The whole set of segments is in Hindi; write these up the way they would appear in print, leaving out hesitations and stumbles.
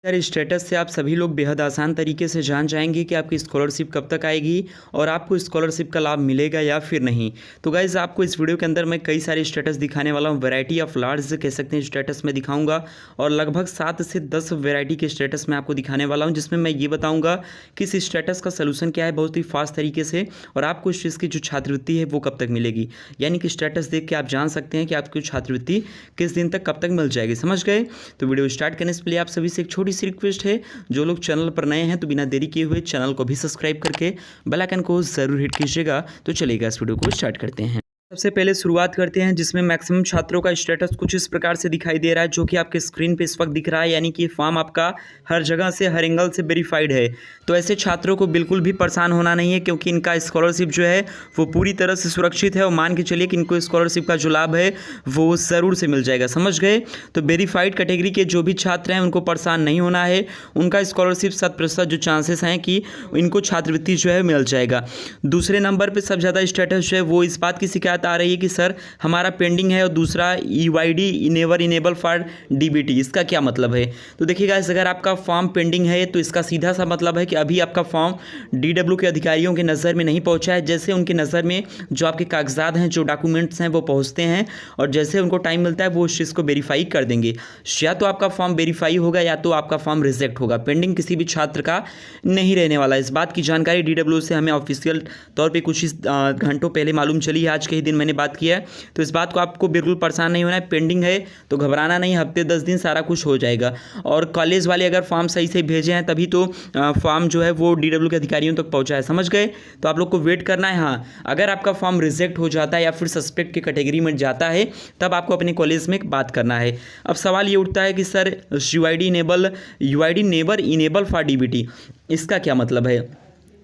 सर स्टेटस से आप सभी लोग बेहद आसान तरीके से जान जाएंगे कि आपकी स्कॉलरशिप कब तक आएगी और आपको स्कॉलरशिप का लाभ मिलेगा या फिर नहीं। तो गाइज़ आपको इस वीडियो के अंदर मैं कई सारे स्टेटस दिखाने वाला हूँ। वैरायटी ऑफ लार्ज कह सकते हैं स्टेटस में दिखाऊंगा और लगभग 7 से 10 वैरायटी के स्टेटस मैं आपको दिखाने वाला हूँ, जिसमें मैं ये बताऊँगा कि इस स्टेटस का सोल्यूशन क्या है बहुत ही फास्ट तरीके से, और आपको इस चीज़ की जो छात्रवृत्ति है वो कब तक मिलेगी। यानी कि स्टेटस देख के आप जान सकते हैं कि आपकी छात्रवृत्ति किस दिन तक कब तक मिल जाएगी। समझ गए? तो वीडियो स्टार्ट करने से पहले आप सभी से एक छोटी सी रिक्वेस्ट है, जो लोग चैनल पर नए हैं तो बिना देरी किए हुए चैनल को भी सब्सक्राइब करके बेल आइकन को ज़रूर हिट कीजिएगा। तो चलिएगा इस वीडियो को स्टार्ट करते हैं। सबसे पहले शुरुआत करते हैं, जिसमें मैक्सिमम छात्रों का स्टेटस कुछ इस प्रकार से दिखाई दे रहा है, जो कि आपके स्क्रीन पे इस वक्त दिख रहा है। यानी कि फॉर्म आपका हर जगह से हर एंगल से वेरीफाइड है। तो ऐसे छात्रों को बिल्कुल भी परेशान होना नहीं है, क्योंकि इनका स्कॉलरशिप जो है वो पूरी तरह से सुरक्षित है और मान के चलिए कि इनको स्कॉलरशिप का जो लाभ है वो ज़रूर से मिल जाएगा। समझ गए? तो वेरीफाइड कैटेगरी के जो भी छात्र हैं उनको परेशान नहीं होना है। उनका स्कॉलरशिप 100% जो चांसेस हैं कि इनको छात्रवृत्ति जो है मिल जाएगा। दूसरे नंबर पर सबसे ज़्यादा स्टेटस जो है वो इस बात की शिकायत आ रही है कि सर हमारा पेंडिंग है, और दूसरा EYD never enable for DBT। इसका क्या मतलब है? तो देखिएगा, अगर आपका फॉर्म पेंडिंग है तो इसका सीधा सा मतलब है कि अभी आपका फॉर्म DW के अधिकारियों के नज़र में नहीं पहुंचा है। जैसे उनके नज़र में जो आपके कागजात हैं, जो डॉक्यूमेंट्स हैं वो पहुंचते हैं, और जैसे उनको टाइम मिलता है वो उस चीज़ को वेरीफाई कर देंगे। या तो आपका फॉर्म वेरीफाई होगा या तो आपका फॉर्म रिजेक्ट होगा। पेंडिंग किसी भी छात्र का नहीं रहने वाला। इस बात की जानकारी DW से हमें ऑफिशियल तौर पर कुछ घंटों पहले मालूम चली है। आज के ही दिन मैंने बात किया है, तो इस बात को आपको बिल्कुल परेशान नहीं होना है। पेंडिंग है तो घबराना नहीं, हफ्ते 10 दिन सारा कुछ हो जाएगा। और कॉलेज वाले अगर फॉर्म सही से भेजे हैं तभी तो फॉर्म जो है वो DW के अधिकारियों तक पहुंचा है। समझ गए? तो आप लोग को वेट करना है। हाँ, अगर आपका फॉर्म रिजेक्ट हो जाता है या फिर सस्पेक्ट की कैटेगरी में जाता है तब आपको अपने कॉलेज में बात करना है। अब सवाल ये उठता है कि sir UID never enable for DBT, इसका क्या मतलब है?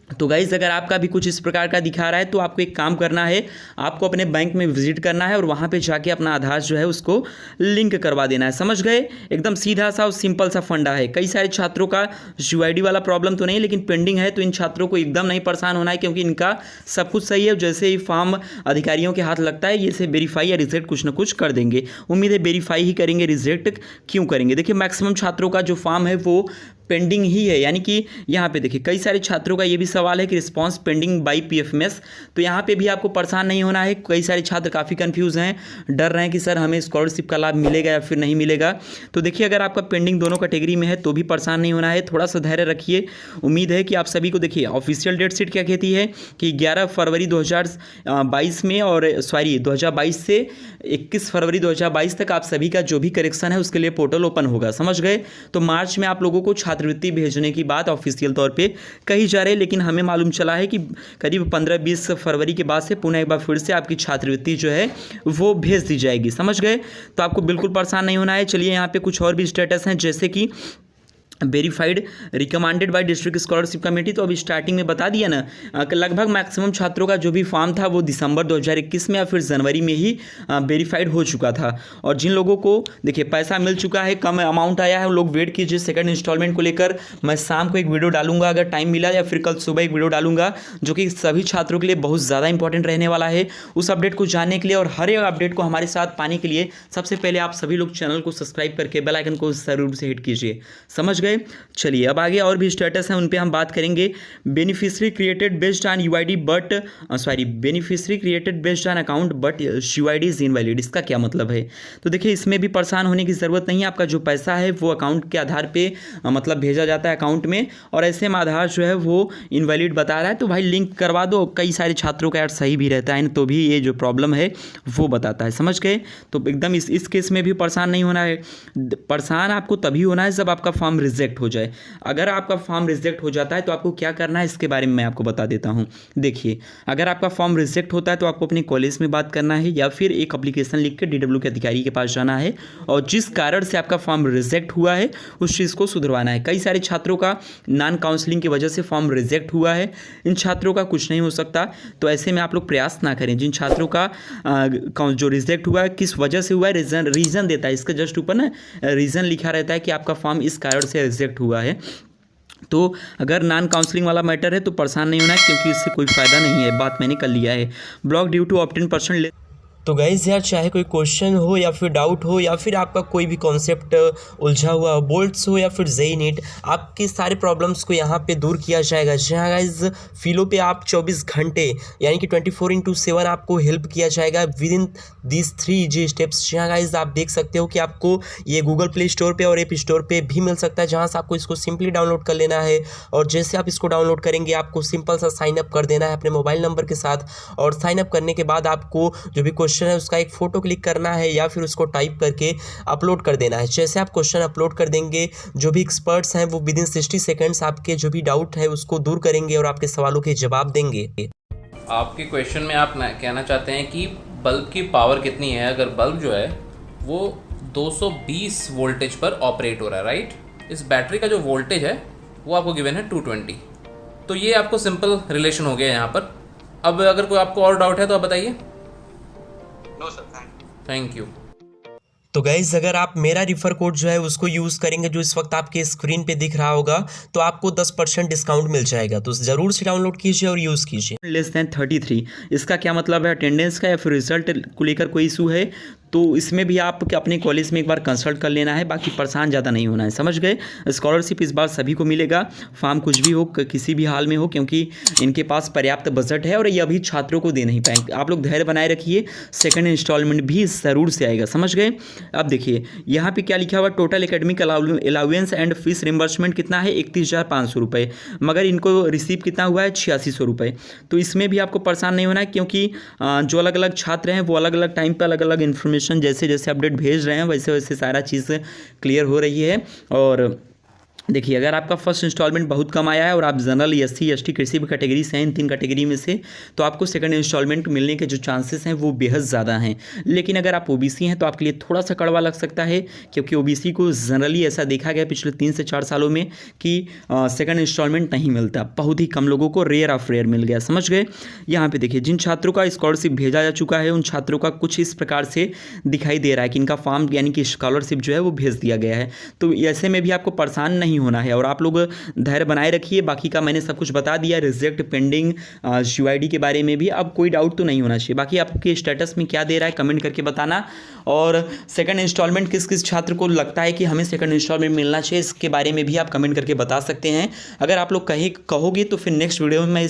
तो गाइज़ अगर आपका भी कुछ इस प्रकार का दिखा रहा है तो आपको एक काम करना है, आपको अपने बैंक में विजिट करना है और वहाँ पे जाके अपना आधार जो है उसको लिंक करवा देना है। समझ गए? एकदम सीधा सा और सिंपल सा फंडा है। कई सारे छात्रों का UID वाला प्रॉब्लम तो नहीं, लेकिन पेंडिंग है, तो इन छात्रों को एकदम नहीं परेशान होना है, क्योंकि इनका सब कुछ सही है। जैसे ही फॉर्म अधिकारियों के हाथ लगता है ये से वेरीफाई या रिजेक्ट कुछ ना कुछ कर देंगे। उम्मीद है वेरीफाई ही करेंगे, रिजेक्ट क्यों करेंगे। देखिए मैक्सिमम छात्रों का जो फॉर्म है वो पेंडिंग ही है। यानी कि यहाँ पे देखिए कई सारे छात्रों का ये भी सवाल है कि रिस्पांस पेंडिंग बाय PFMS। तो यहाँ पे भी आपको परेशान नहीं होना है। कई सारे छात्र काफ़ी कंफ्यूज हैं, डर रहे हैं कि सर हमें स्कॉलरशिप का लाभ मिलेगा या फिर नहीं मिलेगा। तो देखिए अगर आपका पेंडिंग दोनों कैटेगरी में है तो भी परेशान नहीं होना है, थोड़ा सा धैर्य रखिए। उम्मीद है कि आप सभी को, देखिए ऑफिशियल डेट शीट क्या कहती है कि 11 फरवरी 2022 में, और 2022 से 21 फरवरी 2022 तक आप सभी का जो भी करेक्शन है उसके लिए पोर्टल ओपन होगा। समझ गए? तो मार्च में आप लोगों को छात्रवृत्ति भेजने की बात ऑफिशियल तौर पे कही जा रही है, लेकिन हमें मालूम चला है कि करीब 15-20 फरवरी के बाद से पुनः एक बार फिर से आपकी छात्रवृत्ति जो है वो भेज दी जाएगी। समझ गए? तो आपको बिल्कुल परेशान नहीं होना है। चलिए यहाँ पे कुछ और भी स्टेटस हैं, जैसे कि verified recommended by district scholarship committee. तो अभी स्टार्टिंग में बता दिया ना, लगभग मैक्सिमम छात्रों का जो भी फॉर्म था वो दिसंबर 2021 में या फिर जनवरी में ही वेरीफाइड हो चुका था। और जिन लोगों को देखिए पैसा मिल चुका है, कम अमाउंट आया है, वो लोग वेट कीजिए सेकंड इंस्टॉलमेंट को लेकर। मैं शाम को एक वीडियो डालूंगा अगर टाइम मिला, या फिर कल सुबह एक वीडियो डालूंगा जो कि सभी छात्रों के लिए बहुत ज़्यादा इंपॉर्टेंट रहने वाला है। उस अपडेट को जानने के लिए और हर एक अपडेट को हमारे साथ पाने के लिए सबसे पहले आप सभी लोग चैनल को सब्सक्राइब करके बेल आइकन को जरूर से हिट कीजिए। समझ गए? चलिए अब आगे और भी स्टेटस हैं, उन पे हम बात करेंगे। Beneficiary created based on UID but beneficiary created based on account but UID is invalid, इसका क्या मतलब है? तो देखिए इसमें भी परेशान होने की ज़रूरत नहीं है। आपका जो पैसा है वो अकाउंट के आधार पे मतलब भेजा जाता है अकाउंट में, और ऐसे में आधार जो है वो इनवैलिड बता रहा है तो भाई लिंक करवा दो। कई सारे छात्रों का यार सही भी रहता है, तो भी ये जो प्रॉब्लम है वो बताता है। समझ गए? तो एकदम इस केस में भी परेशान नहीं होना है। परेशान आपको तभी होना है जब आपका फॉर्म रिजेक्ट हो जाए। अगर आपका फॉर्म रिजेक्ट हो जाता है तो आपको क्या करना है इसके बारे में मैं आपको बता देता हूं। देखिए अगर आपका फॉर्म रिजेक्ट होता है तो आपको अपने कॉलेज में बात करना है, या फिर एक एप्लीकेशन लिख के DW के अधिकारी के पास जाना है, और जिस कारण से आपका फॉर्म रिजेक्ट हुआ है उस चीज़ को सुधरवाना है। कई सारे छात्रों का नॉन काउंसलिंग की वजह से फॉर्म रिजेक्ट हुआ है, इन छात्रों का कुछ नहीं हो सकता। तो ऐसे में आप लोग प्रयास ना करें। जिन छात्रों का जो रिजेक्ट हुआ है किस वजह से हुआ है, रीज़न देता है, इसके जस्ट ऊपर ना रीज़न लिखा रहता है कि आपका फॉर्म इस कारण से रिजेक्ट हुआ है। तो अगर नॉन काउंसलिंग वाला मैटर है तो परेशान नहीं होना है, क्योंकि इससे कोई फ़ायदा नहीं है। बात मैंने कर लिया है। Block due to obtain person तो गाइज़ यार, चाहे कोई क्वेश्चन हो या फिर डाउट हो या फिर आपका कोई भी कॉन्सेप्ट उलझा हुआ बोल्ट्स हो या फिर जेई नीट, आपके सारे प्रॉब्लम्स को यहाँ पे दूर किया जाएगा। जी हाँ गाइज़, फिलो पे आप 24 घंटे यानी कि 24/7 आपको हेल्प किया जाएगा within this 3 easy steps. जी हाँ गाइज़, आप देख सकते हो कि आपको ये गूगल प्ले स्टोर पे और ऐप स्टोर पे भी मिल सकता है, जहाँ से आपको इसको सिंपली डाउनलोड कर लेना है। और जैसे आप इसको डाउनलोड करेंगे, आपको सिंपल सा साइन अप कर देना है अपने मोबाइल नंबर के साथ। और साइन अप करने के बाद आपको जो भी क्वेश्चन है उसका एक फ़ोटो क्लिक करना है या फिर उसको टाइप करके अपलोड कर देना है। जैसे आप क्वेश्चन अपलोड कर देंगे, जो भी एक्सपर्ट्स हैं वो विद इन 60 सेकेंड्स आपके जो भी डाउट है उसको दूर करेंगे और आपके सवालों के जवाब देंगे। आपके क्वेश्चन में आप कहना चाहते हैं कि बल्ब की पावर कितनी है। अगर बल्ब जो है वो 220 वोल्टेज पर ऑपरेट हो रहा है, राइट। इस बैटरी का जो वोल्टेज है वो आपको गिवन है 220। तो ये आपको सिंपल रिलेशन हो गया यहाँ पर। अब अगर कोई आपको और डाउट है तो आप बताइए। No sir, thank you. तो गाइज़, अगर आप मेरा रिफ़र कोड जो है उसको यूज़ करेंगे, जो इस वक्त आपके स्क्रीन पे दिख रहा होगा, तो आपको 10% डिस्काउंट मिल जाएगा। तो ज़रूर से डाउनलोड कीजिए और यूज़ कीजिए। लेस देन 33, इसका क्या मतलब है? अटेंडेंस का या फिर रिजल्ट को लेकर कोई इशू है तो इसमें भी आप अपने कॉलेज में एक बार कंसल्ट कर लेना है, बाकी परेशान ज़्यादा नहीं होना है, समझ गए। स्कॉलरशिप इस बार सभी को मिलेगा, फॉर्म कुछ भी हो, किसी भी हाल में हो, क्योंकि इनके पास पर्याप्त बजट है और ये अभी छात्रों को दे नहीं पाएंगे। आप लोग धैर्य बनाए रखिए, सेकंड इंस्टॉलमेंट भी ज़रूर से आएगा, समझ गए। अब देखिए यहाँ पे क्या लिखा हुआ, total academic allowance and fees reimbursement कितना है? 31,500 रुपये, मगर इनको रिसीव कितना हुआ है? 8600 रुपये। तो इसमें भी आपको परेशान नहीं होना है, क्योंकि जो अलग अलग छात्र हैं वो अलग अलग टाइम पर अलग अलग इन्फॉर्मेशन जैसे जैसे अपडेट भेज रहे हैं वैसे वैसे सारा चीज़ क्लियर हो रही है। और देखिए, अगर आपका फर्स्ट इंस्टॉलमेंट बहुत कम आया है और आप जनरल, SC, ST किसी भी कैटेगरी से हैं, इन 3 कैटेगरी में से, तो आपको सेकंड इंस्टॉलमेंट मिलने के जो चांसेस हैं वो बेहद ज़्यादा हैं। लेकिन अगर आप OBC हैं तो आपके लिए थोड़ा सा कड़वा लग सकता है, क्योंकि OBC को जनरली ऐसा देखा गया पिछले 3 से 4 सालों में कि सेकंड इंस्टॉलमेंट नहीं मिलता, बहुत ही कम लोगों को रेयर ऑफ रेयर मिल गया, समझ गए। यहाँ पर देखिए, जिन छात्रों का स्कॉलरशिप भेजा जा चुका है उन छात्रों का कुछ इस प्रकार से दिखाई दे रहा है कि इनका फॉर्म यानी कि स्कॉलरशिप जो है वो भेज दिया गया है। तो ऐसे में भी आपको परेशान नहीं होना है और आप लोग धैर्य बनाए रखिए। बाकी का मैंने सब कुछ बता दिया, रिजेक्ट, पेंडिंग, UID के बारे में भी। अब कोई डाउट तो नहीं होना चाहिए। बाकी आपके स्टेटस में क्या दे रहा है कमेंट करके बताना। और सेकंड इंस्टॉलमेंट किस किस छात्र को लगता है कि हमें सेकंड इंस्टॉलमेंट मिलना चाहिए, इसके बारे में भी आप कमेंट करके बता सकते हैं। अगर आप लोग कहोगे तो फिर नेक्स्ट वीडियो में मैं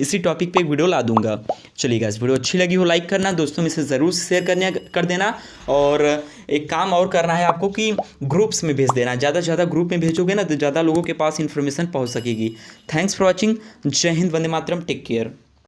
इसी टॉपिक पे एक वीडियो ला दूंगा। चलिएगा, इस वीडियो अच्छी लगी हो लाइक करना, दोस्तों में से ज़रूर शेयर कर देना। और एक काम और करना है आपको कि ग्रुप्स में भेज देना, ज़्यादा से ज़्यादा ग्रुप में भेजोगे ना तो ज़्यादा लोगों के पास इन्फॉर्मेशन पहुंच सकेगी। Thanks for watching. जय हिंद, वंदे मातरम, टेक केयर।